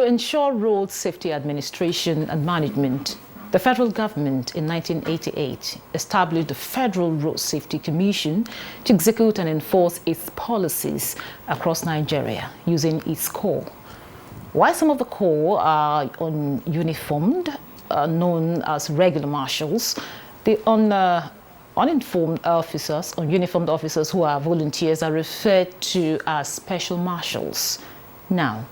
to ensure road safety administration and management, the federal government in 1988 established the Federal Road Safety Commission to execute and enforce its policies across Nigeria using its corps. While some of the corps are ununiformed, known as regular marshals, the uniformed officers who are volunteers are referred to as special marshals. Now,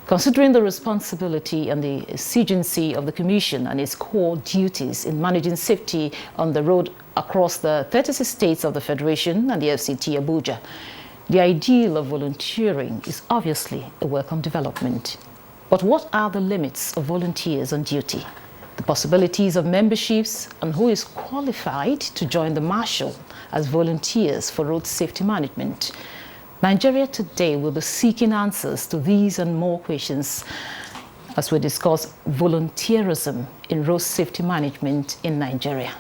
considering the responsibility and the exigency of the Commission and its core duties in managing safety on the road across the 36 states of the Federation and the FCT Abuja, the ideal of volunteering is obviously a welcome development. But what are the limits of volunteers on duty, the possibilities of memberships, and who is qualified to join the Marshal as volunteers for road safety management? Nigeria Today will be seeking answers to these and more questions as we discuss volunteerism in road safety management in Nigeria.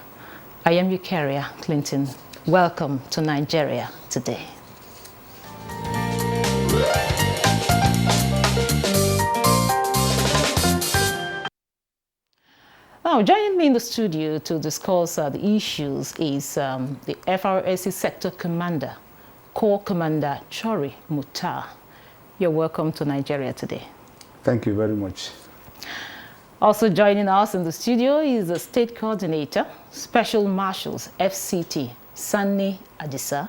I am Eucharia Clinton. Welcome to Nigeria Today. Now, joining me in the studio to discuss the issues is the FRSC Sector Commander, Corps Commander Chori Mutar. You're welcome to Nigeria Today. Thank you very much. Also joining us in the studio is the State Coordinator, Special Marshals, FCT, Sani Adisa.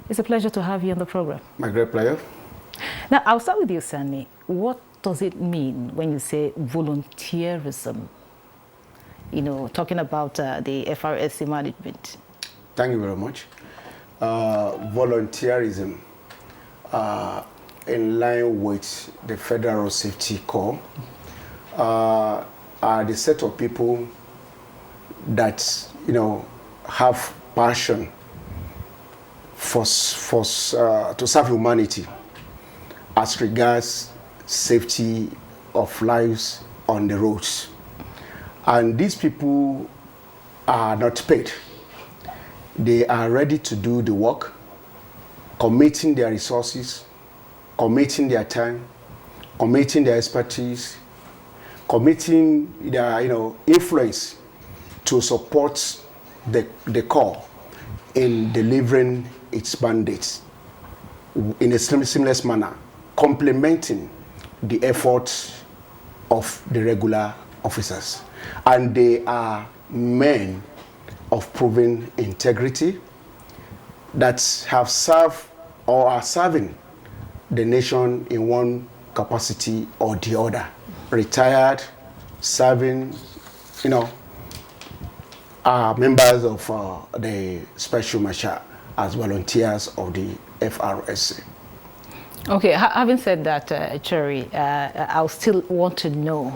It's a pleasure to have you on the program. My great pleasure. Now, I'll start with you, Sani. What does it mean when you say volunteerism? You know, talking about the FRSC management. Thank you very much. Volunteerism, in line with the Federal Safety Corps, are the set of people that, you know, have passion to serve humanity as regards safety of lives on the roads. And these people are not paid. They are ready to do the work, committing their resources, committing their time, committing their expertise, committing their influence to support the Corps in delivering its mandates in a seamless manner, complementing the efforts of the regular officers. And they are men of proven integrity that have served or are serving the nation in one capacity or the other. Retired, serving, are members of the Special Marshal as volunteers of the FRSC. Okay, having said that, Chori, I'll still want to know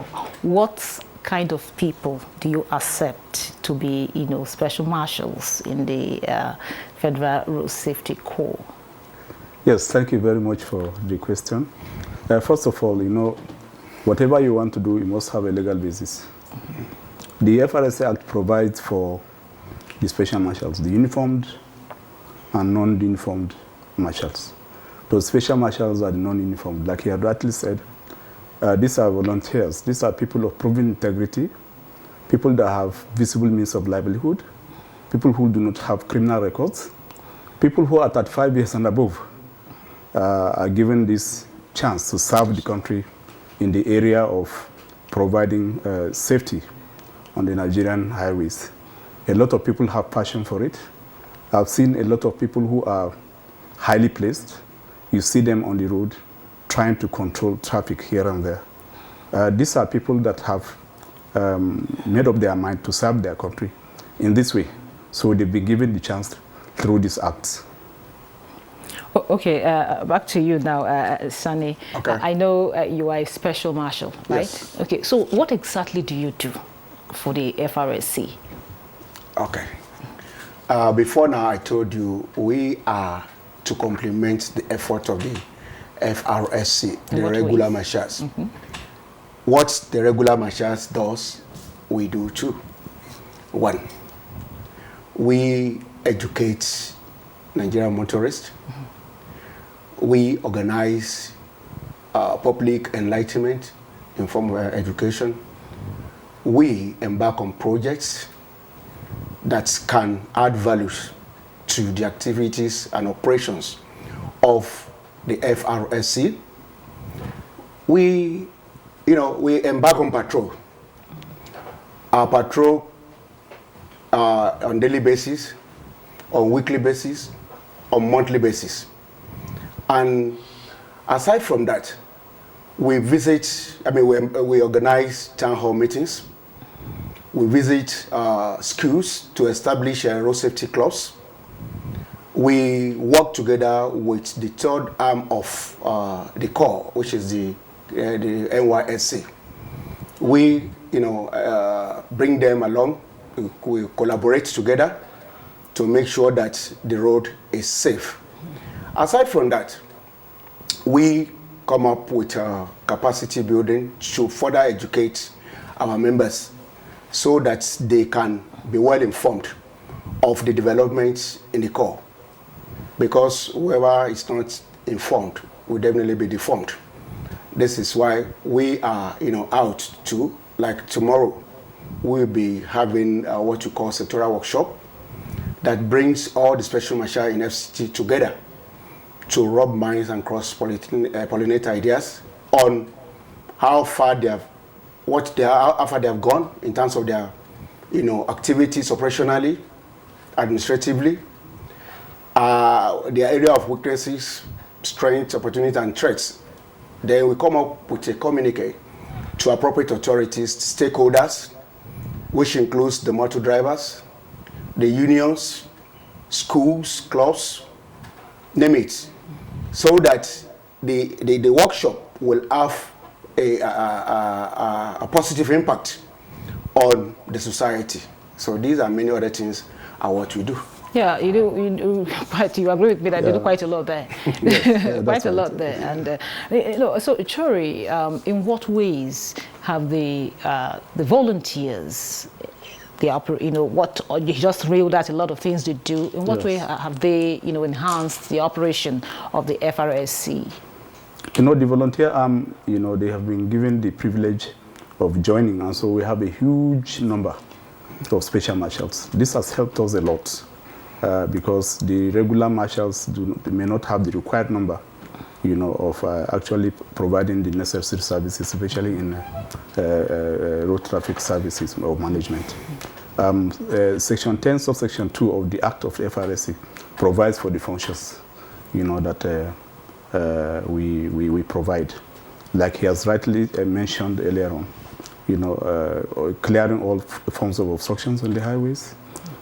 what kind of people do you accept to be, special marshals in the Federal Road Safety Corps? Yes, thank you very much for the question. First of all, whatever you want to do, you must have a legal basis. Mm-hmm. The FRSC Act provides for the special marshals, the uniformed and non-uniformed marshals. Those special marshals are the non-uniformed. Like you had rightly said, these are volunteers. These are people of proven integrity, people that have visible means of livelihood, people who do not have criminal records, people who are 35 years and above are given this chance to serve the country in the area of providing safety on the Nigerian highways. A lot of people have passion for it. I've seen a lot of people who are highly placed. You see them on the road trying to control traffic here and there. These are people that have made up their mind to serve their country in this way. So they've been given the chance through these acts. Okay, back to you now, Sani. Okay. I know you are a special marshal, right? Yes. Okay, so what exactly do you do for the FRSC? Okay. Before now, I told you we are to complement the effort of the FRSC, the regular marshals. Mm-hmm. What the regular marshals does, we do too. One, we educate Nigerian motorists. Mm-hmm. We organize public enlightenment in form of education, we embark on projects that can add values to the activities and operations of the FRSC. We embark on patrol. Our patrol on daily basis, on weekly basis, on monthly basis. And aside from that, we visit, we organize town hall meetings. We visit schools to establish road safety clubs. We work together with the third arm of the Corps, which is the NYSC. We, bring them along. We collaborate together to make sure that the road is safe. Aside from that, we come up with capacity building to further educate our members so that they can be well informed of the developments in the Corps. Because whoever is not informed will definitely be deformed. This is why we are, out to, like tomorrow, we'll be having what you call sectoral workshop that brings all the special marshal in FCT together to rub minds and cross-pollinate ideas on how far they have, how far they have gone in terms of their, activities operationally, administratively, their area of weaknesses, strengths, opportunities, and threats. Then we come up with a communique to appropriate authorities, stakeholders, which includes the motor drivers, the unions, schools, clubs, name it, so that the workshop will have a positive impact on the society. So these are many other things are what we do. Yeah, you agree with me that you do quite a lot there. Yes, quite a lot there. And so Chori, in what ways have the volunteers, you just reeled out a lot of things they do. In what way have they, enhanced the operation of the FRSC? The volunteer arm, they have been given the privilege of joining, and so we have a huge number of special marshals. This has helped us a lot because the regular marshals may not have the required number, of actually providing the necessary services, especially in road traffic services or management. Section 10, subsection 2 of the Act of the FRSC provides for the functions, that we provide. Like he has rightly mentioned earlier on, clearing all forms of obstructions on the highways,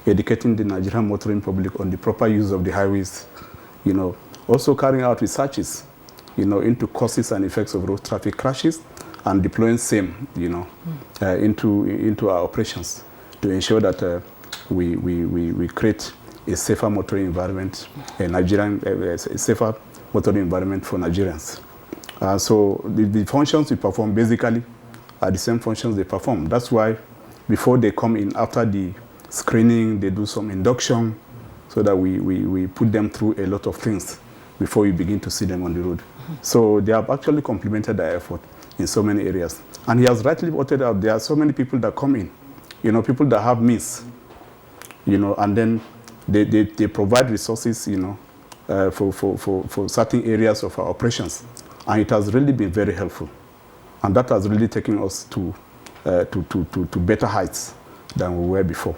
educating the Nigerian motoring public on the proper use of the highways, also carrying out researches, into causes and effects of road traffic crashes, and deploying same, into our operations to ensure that we create a safer motoring environment, a safer motoring environment for Nigerians. So the functions we perform basically are the same functions they perform. That's why before they come in, after the screening, they do some induction so that we put them through a lot of things before we begin to see them on the road. So they have actually complemented their effort in so many areas. And he has rightly pointed out there are so many people that come in, people that have means, and then they provide resources, for certain areas of our operations. And it has really been very helpful. And that has really taken us to better heights than we were before.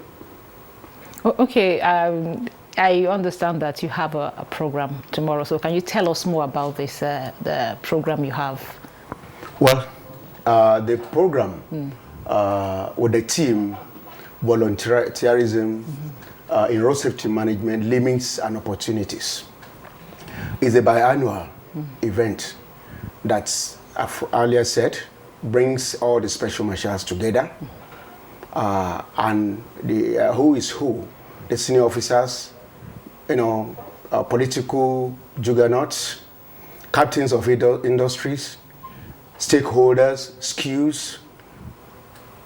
Okay, I understand that you have a program tomorrow. So can you tell us more about this, the program you have? Well, the program with the team, volunteerism in road safety management, limits and opportunities, is a biannual event that, I've earlier said, brings all the special marshals together, and the who is who, the senior officers, political juggernauts, captains of industries, stakeholders, schools,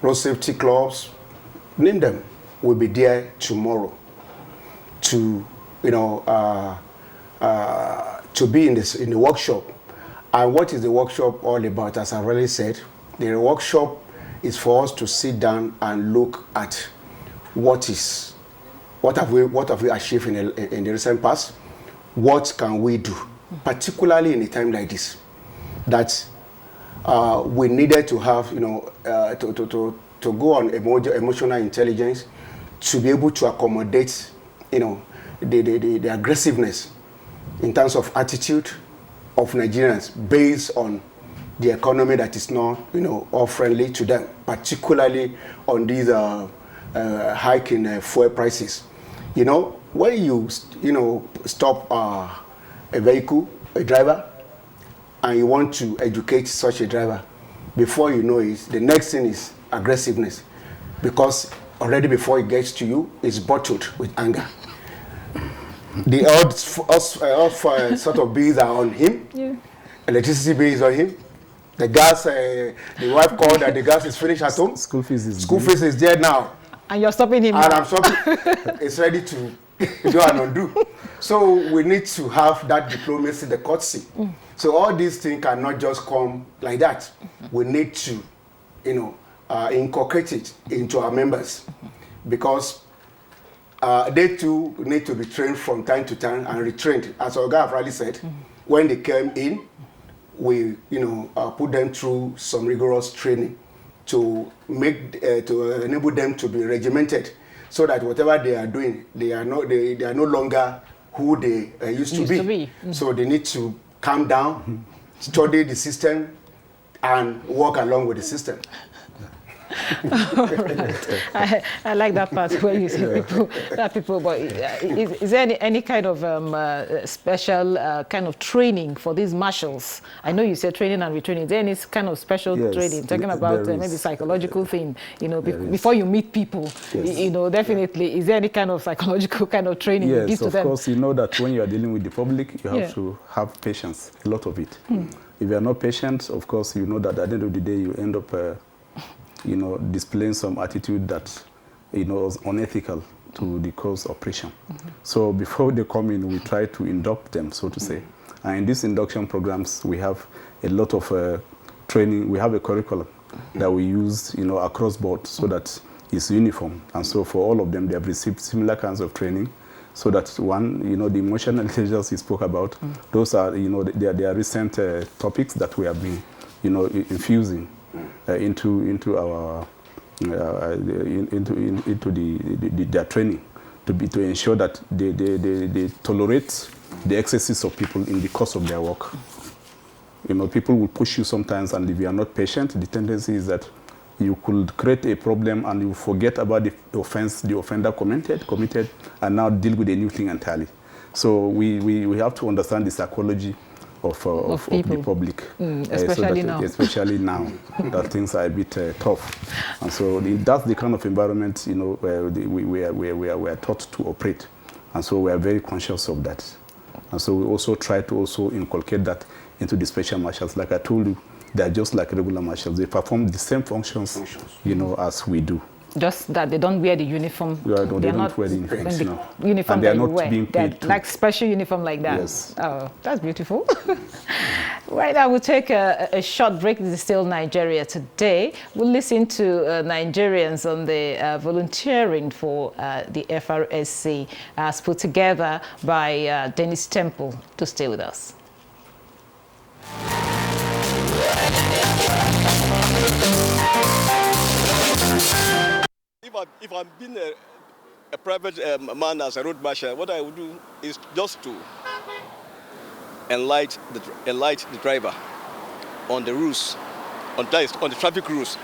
road safety clubs, name them, will be there tomorrow to to be in the workshop. And what is the workshop all about? As I already said, The workshop is for us to sit down and look at what have we achieved in the recent past. What can we do, particularly in a time like this, that we needed to have, to go on emotional intelligence, to be able to accommodate, the aggressiveness in terms of attitude of Nigerians based on the economy that is not, all friendly to them, particularly on these hiking fuel prices. When you, stop a vehicle, a driver, and you want to educate such a driver, before you know it, the next thing is aggressiveness, because already before it gets to you, it's bottled with anger. The odds sort of bills are on him. Yeah. Electricity bill is on him. The gas, the wife called that the gas is finished at home. School fees is there now. And you're stopping him now. And I'm stopping. It's ready to do and undo. So we need to have that diplomacy, the courtesy. So all these things cannot just come like that. We need to, inculcate it into our members, because they too need to be trained from time to time and retrained. As Oga have rightly said, when they came in, we put them through some rigorous training to enable them to be regimented, so that whatever they are doing, they are no longer who they used to be. So they need to calm down, study the system, and work along with the system. I like that part where you say people, but is there any kind of special kind of training for these marshals? I know you said training and retraining. Is there any kind of special training, talking about maybe psychological thing, before you meet people, definitely, is there any kind of psychological kind of training you give to them? Yes, of course, you know that when you are dealing with the public, you have to have patience, a lot of it. If you are not patient, of course, you know that at the end of the day, you end up displaying some attitude that, is unethical to the cause operation. So before they come in, we try to induct them, so to say. And in these induction programs, we have a lot of training. We have a curriculum that we use, across board, so that it's uniform. And so for all of them, they have received similar kinds of training, so that one, the emotional intelligence you spoke about, those are, they are recent topics that we have been, infusing into our their training, to ensure that they tolerate the excesses of people in the course of their work. People will push you sometimes, and if you are not patient, the tendency is that you could create a problem and you forget about the offense the offender committed, and now deal with a new thing entirely. So we have to understand the psychology of the public, especially now that things are a bit tough, and so that's the kind of environment where we are taught to operate, and so we are very conscious of that, and so we also try to inculcate that into the special marshals. Like I told you, they are just like regular marshals; they perform the same functions, as we do. Just that they don't wear the uniform. Yeah, no, they don't wear the uniforms, uniform and they are not wear. being paid too. Like special uniform like that. Yes. Oh, that's beautiful. Right now, we'll take a short break. This is still Nigeria Today. We'll listen to Nigerians on the volunteering for the FRSC, as put together by Dennis Temple. To stay with us. If I'm being a private man as a road marshal, what I would do is just to enlighten the driver on the rules, on the traffic rules.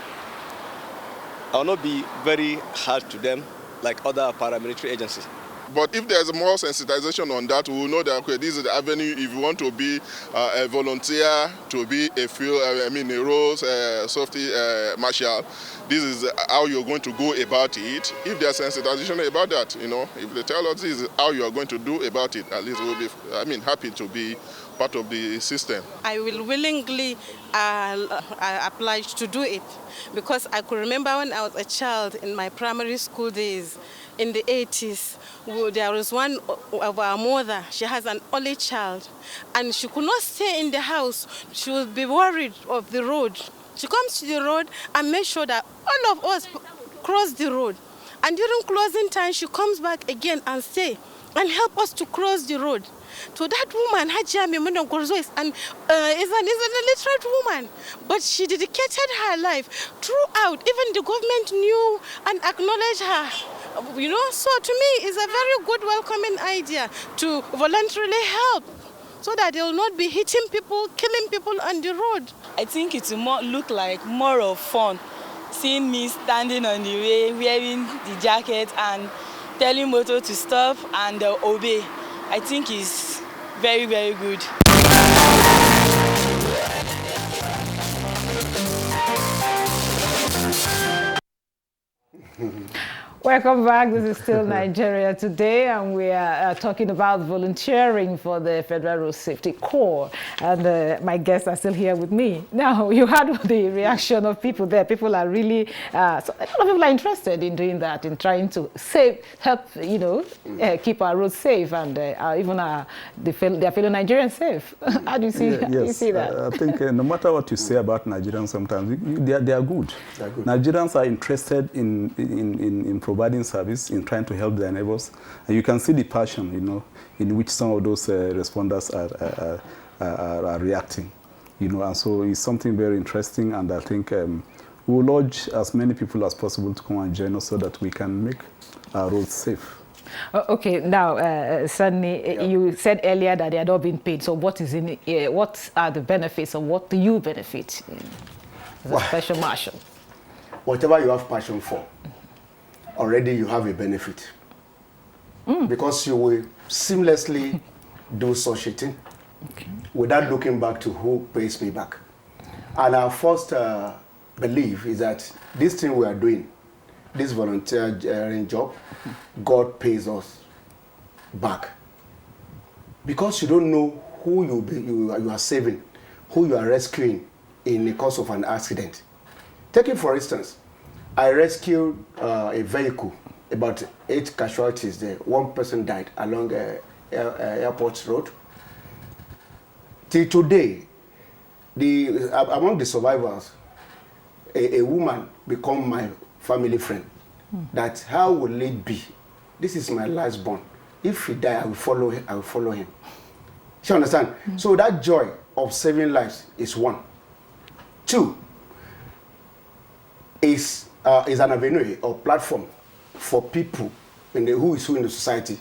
I will not be very hard to them like other paramilitary agencies. But if there's more sensitization on that, we will know that, okay, this is the avenue. If you want to be a volunteer, to be a road safety marshal, this is how you're going to go about it. If there's sensitization about that, if they tell us this is how you are going to do about it, at least we'll be, happy to be part of the system. I will willingly oblige to do it, because I could remember when I was a child in my primary school days, in the 80s, there was one of our mother, she has an only child, and she could not stay in the house. She would be worried of the road. She comes to the road and makes sure that all of us cross the road. And during closing time, she comes back again and stay and help us to cross the road. So that woman, Hajia Maimuna Gorzo, is an illiterate woman, but she dedicated her life throughout. Even the government knew and acknowledged her. You know, so to me, it's a very good, welcoming idea to voluntarily help, so that they will not be hitting people, killing people on the road. I think it will look like more of fun, seeing me standing on the way, wearing the jacket and telling motor to stop and obey. I think it's very, very good. Welcome back. This is still Nigeria Today, and we are talking about volunteering for the Federal Road Safety Corps. And my guests are still here with me. Now, you heard the reaction of people there. People are really, so a lot of people are interested in doing that, in trying to help, you know, keep our roads safe and even their fellow Nigerians safe. How do you see, yes, you see that? I think no matter what you say about Nigerians, sometimes they are good. Nigerians are interested in providing service, in trying to help their neighbors, and you can see the passion, you know, in which some of those responders are reacting, you know, and so it's something very interesting, and I think we will urge as many people as possible to come and join us so that we can make our roads safe. Okay, now, Sunny, you said earlier that they are not being paid. So what is in it? What are the benefits, or what do you benefit as a special marshal? Whatever you have passion for, already you have a benefit. Because you will seamlessly do such a thing without looking back to who pays me back. And our first belief is that this thing we are doing, this volunteering job, God pays us back. Because you don't know who you are saving, who you are rescuing in the course of an accident. Take it for instance, I rescued a vehicle, about 8 casualties there. 1 person died along Airport Road. Till today, among the survivors, a woman become my family friend. That how will it be? This is my last born. If he die, I will follow him. I will follow him. You understand? So that joy of saving lives is 1. 2 is an avenue or platform for people who is in the society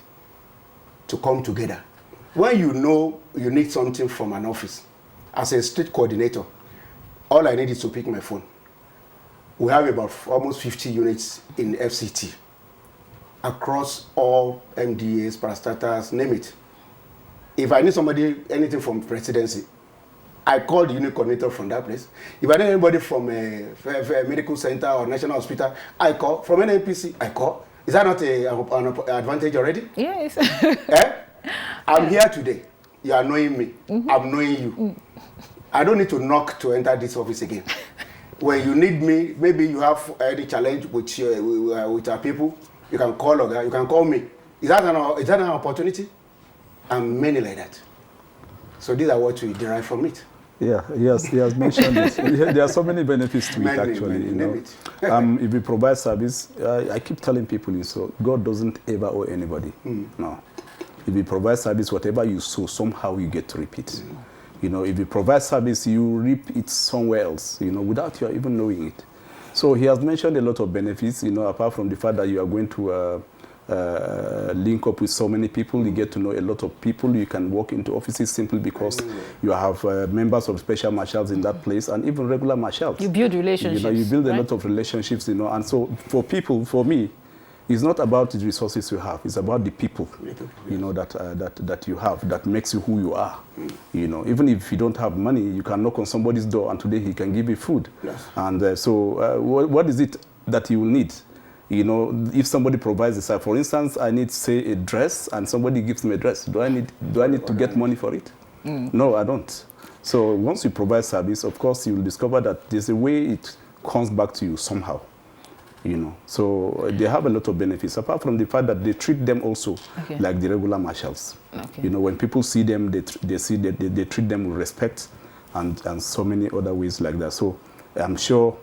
to come together. When you know you need something from an office, as a street coordinator, all I need is to pick my phone. We have about almost 50 units in FCT across all MDAs, parastatals, name it. If I need anything from presidency, I call the unit coordinator from that place. If I need anybody from a medical center or national hospital, I call. From an NPC, I call. Is that not an advantage already? Yes. I'm here today. You are knowing me. I'm knowing you. I don't need to knock to enter this office again. When you need me, maybe you have any challenge with our people, you can call Oga, you can call me. Is that an opportunity? And many like that. So these are what we derive from it. Yeah, he has mentioned this. There are so many benefits to it, actually. You know, if we provide service, I keep telling people, so God doesn't ever owe anybody. No. If you provide service, whatever you sow, somehow you get to repeat. You know, if you provide service, you reap it somewhere else, you know, without you even knowing it. So he has mentioned a lot of benefits, you know, apart from the fact that you are going to link up with so many people, you get to know a lot of people. You can walk into offices simply because you have members of special marshals in that place, and even regular marshals. You build relationships. You know, you build a lot of relationships, you know, and so for people, for me, it's not about the resources you have. It's about the people, you know, that you have, that makes you who you are. You know, even if you don't have money, you can knock on somebody's door, and today he can give you food. Yes. And so, what is it that you will need? You know, if somebody provides a service, for instance, I need, say, a dress, and somebody gives me a dress. Do I need to get money for it? No, I don't. So once you provide service, of course, you will discover that there's a way it comes back to you somehow. You know, so they have a lot of benefits, apart from the fact that they treat them also like the regular marshals. You know, when people see them, they treat them with respect, and so many other ways like that. So I'm sure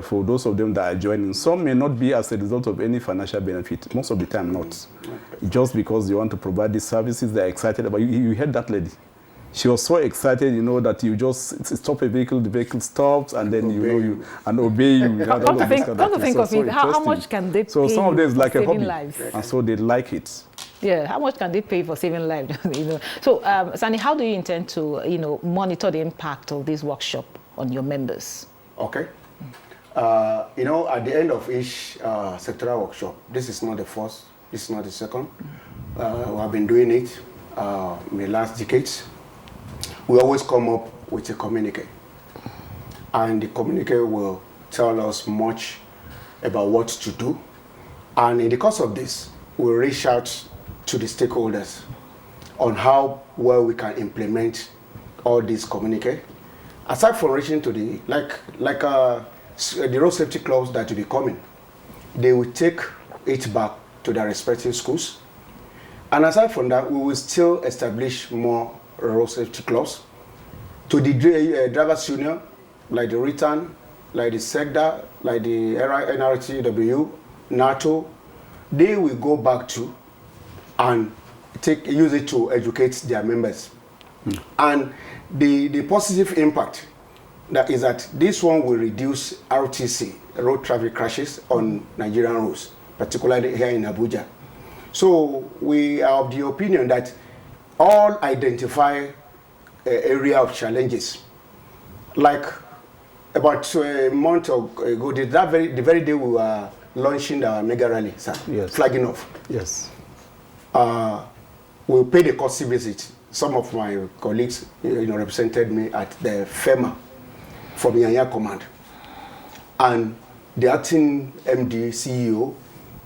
for those of them that are joining, some may not be as a result of any financial benefit. Most of the time, not. Just because you want to provide these services, they're excited about. You heard that lady. She was so excited, you know, that you just stop a vehicle, the vehicle stops, and then you obey you. Come to think of it, how much can they pay? So some of them is like a hobby, lives? and so they like it. Yeah, how much can they pay for saving lives? You know. So, Sani, how do you intend to, you know, monitor the impact of this workshop on your members? Okay. You know, at the end of each sectoral workshop, this is not the first, this is not the second. We have been doing it in the last decades. We always come up with a communique. And the communique will tell us much about what to do. And in the course of this, we'll reach out to the stakeholders on how well we can implement all these communique. Aside from reaching to the, the road safety clubs that will be coming, they will take it back to their respective schools. And aside from that, we will still establish more road safety clubs. To the drivers union, like the RITAN, like the SEGDA, like the NRTW, NATO, they will go back to and use it to educate their members. And the positive impact that is that this one will reduce RTC, road traffic crashes on Nigerian roads, particularly here in Abuja. So we are of the opinion that all identify area of challenges. Like about a month ago, the very day we were launching our mega rally, sir, yes. Flagging off. Yes. We paid a courtesy visit. Some of my colleagues, represented me at the FEMA from Yanya Command, and the acting MD CEO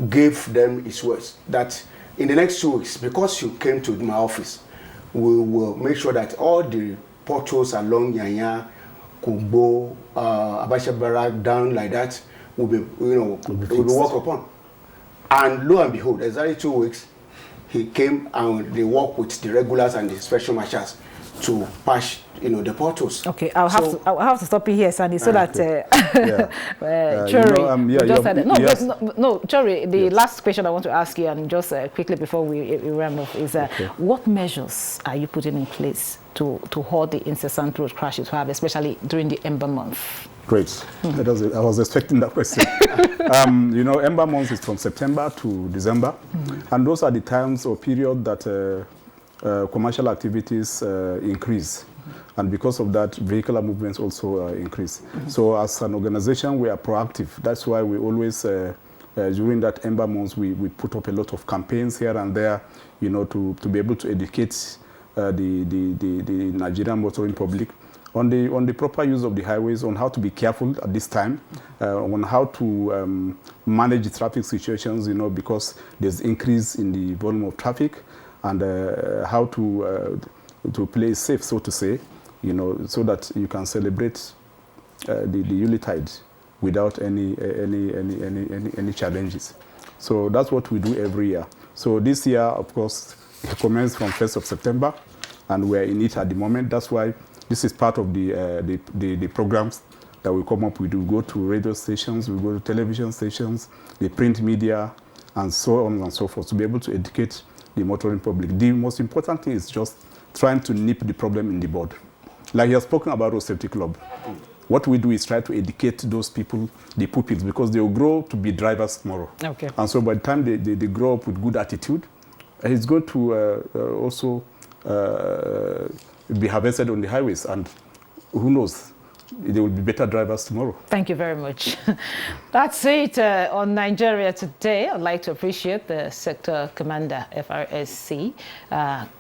gave them his words that in the next 2 weeks, because you came to my office, we will make sure that all the portals along Yanya, Kubo, Abacha Barak, down like that, will be, will be worked upon. And lo and behold, exactly 2 weeks, he came and they worked with the regulars and the special marshals to patch, the portals. Okay, I'll have to stop you here, Sandy, so that Chori, no, Chori, the last question I want to ask you, and just quickly before we run off, is what measures are you putting in place to halt the incessant road crashes we have, especially during the Ember month? Great. I was expecting that question. Ember month is from September to December, and those are the times or period that commercial activities increase. And because of that, vehicular movements also increase. So as an organization, we are proactive. That's why we always, during that Ember month, we put up a lot of campaigns here and there, to be able to educate the Nigerian motoring public on the proper use of the highways, on how to be careful at this time, on how to manage the traffic situations, because there's increase in the volume of traffic, and how to play safe, so to say, so that you can celebrate the Yuletide without any challenges. So that's what we do every year. So this year, of course, it commences from 1st of September, and we're in it at the moment. That's why this is part of the programs that we come up with. We go to radio stations, we go to television stations, the print media, and so on and so forth, to be able to educate the motoring public. The most important thing is just trying to nip the problem in the bud. Like you have spoken about Road Safety Club. What we do is try to educate those people, the pupils, because they will grow to be drivers tomorrow. Okay. And so by the time they grow up with good attitude, it's going to also be harvested on the highways, and who knows, they will be better drivers tomorrow. Thank you very much. That's it on Nigeria Today. I'd like to appreciate the Sector Commander, FRSC,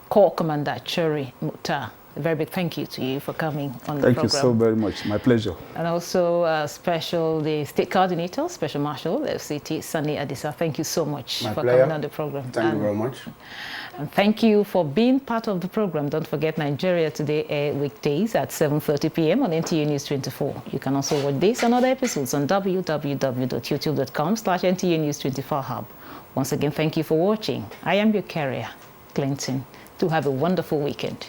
Corps Commander Chori Mukhtar. A very big thank you to you for coming on the program. Thank you so very much. My pleasure. And also the State Coordinator, Special Marshal, FCT, Sani Adisa. Thank you so much for coming on the program. Thank you very much. And thank you for being part of the program. Don't forget, Nigeria Today air weekdays at 7:30 p.m. on NTA News 24. You can also watch this and other episodes on www.youtube.com/NTA News 24 Hub. Once again, thank you for watching. I am your carrier, Clinton. Do have a wonderful weekend.